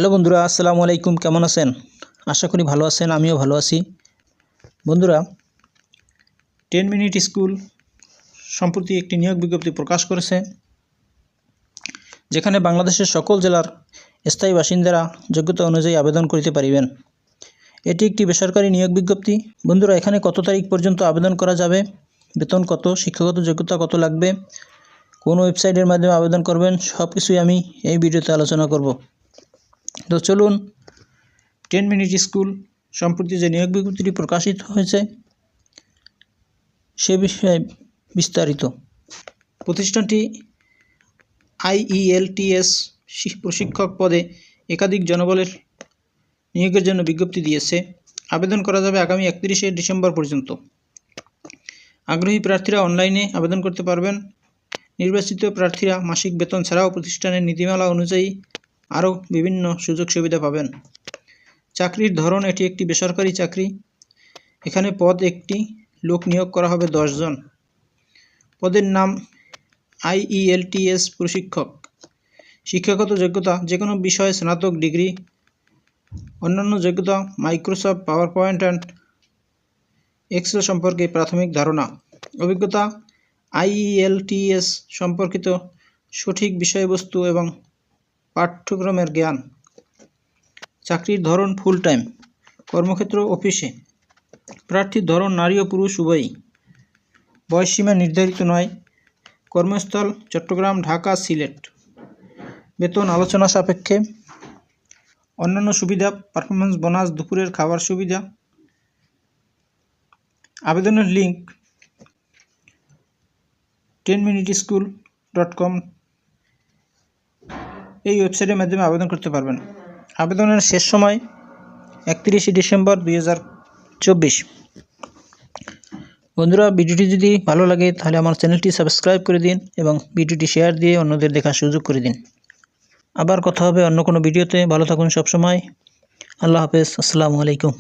Hello বন্ধুরা, আসসালামু আলাইকুম। কেমন আছেন? আশা করি ভালো আছেন। আমিও ভালো আছি। বন্ধুরা, 10 মিনিট স্কুল সম্প্রতি একটি নিয়োগ বিজ্ঞপ্তি প্রকাশ করেছে, যেখানে বাংলাদেশের সকল জেলার স্থায়ী বাসিন্দারা যোগ্যতা অনুযায়ী আবেদন করতে পারিবেন। এটি একটি বেসরকারি নিয়োগ বিজ্ঞপ্তি। বন্ধুরা, এখানে কত তারিখ পর্যন্ত আবেদন করা যাবে, বেতন কত, শিক্ষাগত যোগ্যতা কত লাগবে, কোন ওয়েবসাইটের মাধ্যমে আবেদন করবেন, সব কিছুই আমি এই ভিডিওতে আলোচনা করব। তো চলুন, 10 মিনিট স্কুল সম্প্রতি যে নিয়োগ বিজ্ঞপ্তিটি প্রকাশিত হয়েছে সে বিষয়ে বিস্তারিত। প্রতিষ্ঠানটি IELTS প্রশিক্ষক পদে একাধিক জনবলের নিয়োগের জন্য বিজ্ঞপ্তি দিয়েছে। আবেদন করা যাবে আগামী 31শে ডিসেম্বর পর্যন্ত। আগ্রহী প্রার্থীরা অনলাইনে আবেদন করতে পারবেন। নির্বাচিত প্রার্থীরা মাসিক বেতন ছাড়াও প্রতিষ্ঠানের নীতিমালা অনুযায়ী আরও বিভিন্ন সুযোগ সুবিধা পাবেন। চাকরির ধরন, এটি একটি বেসরকারি চাকরি। এখানে পদ একটি, লোক নিয়োগ করা হবে 10 জন। পদের নাম IELTS প্রশিক্ষক। শিক্ষাগত যোগ্যতা, যে কোনো বিষয়ে স্নাতক ডিগ্রি। অন্যান্য যোগ্যতা, মাইক্রোসফট পাওয়ারপয়েন্ট অ্যান্ড এক্সেল সম্পর্কে প্রাথমিক ধারণা। অভিজ্ঞতা, IELTS সম্পর্কিত সঠিক বিষয়বস্তু এবং পাঠ্যক্রমের জ্ঞান। চাকরির ধরন ফুল টাইম। কর্মক্ষেত্র অফিসে। প্রার্থীর ধরন নারী ও পুরুষ উভয়ই। বয়সসীমা নির্ধারিত নয়। কর্মস্থল চট্টগ্রাম, ঢাকা, সিলেট। বেতন আলোচনা সাপেক্ষে। অন্যান্য সুবিধা, পারফরমেন্স বোনাস, দুপুরের খাবার সুবিধা। আবেদনের লিঙ্ক tenminuteschool.com এই ওয়েবসাইটের মাধ্যমে আবেদন করতে পারবেন। আবেদনের শেষ সময় 31শে ডিসেম্বর 2024। বন্ধুরা, ভিডিওটি যদি ভালো লাগে তাহলে আমার চ্যানেলটি সাবস্ক্রাইব করে দিন এবং ভিডিওটি শেয়ার দিয়ে অন্যদের দেখার সুযোগ করে দিন। আবার কথা হবে অন্য কোনো ভিডিওতে। ভালো থাকুন সবসময়। আল্লাহ হাফেজ। আসসালামু আলাইকুম।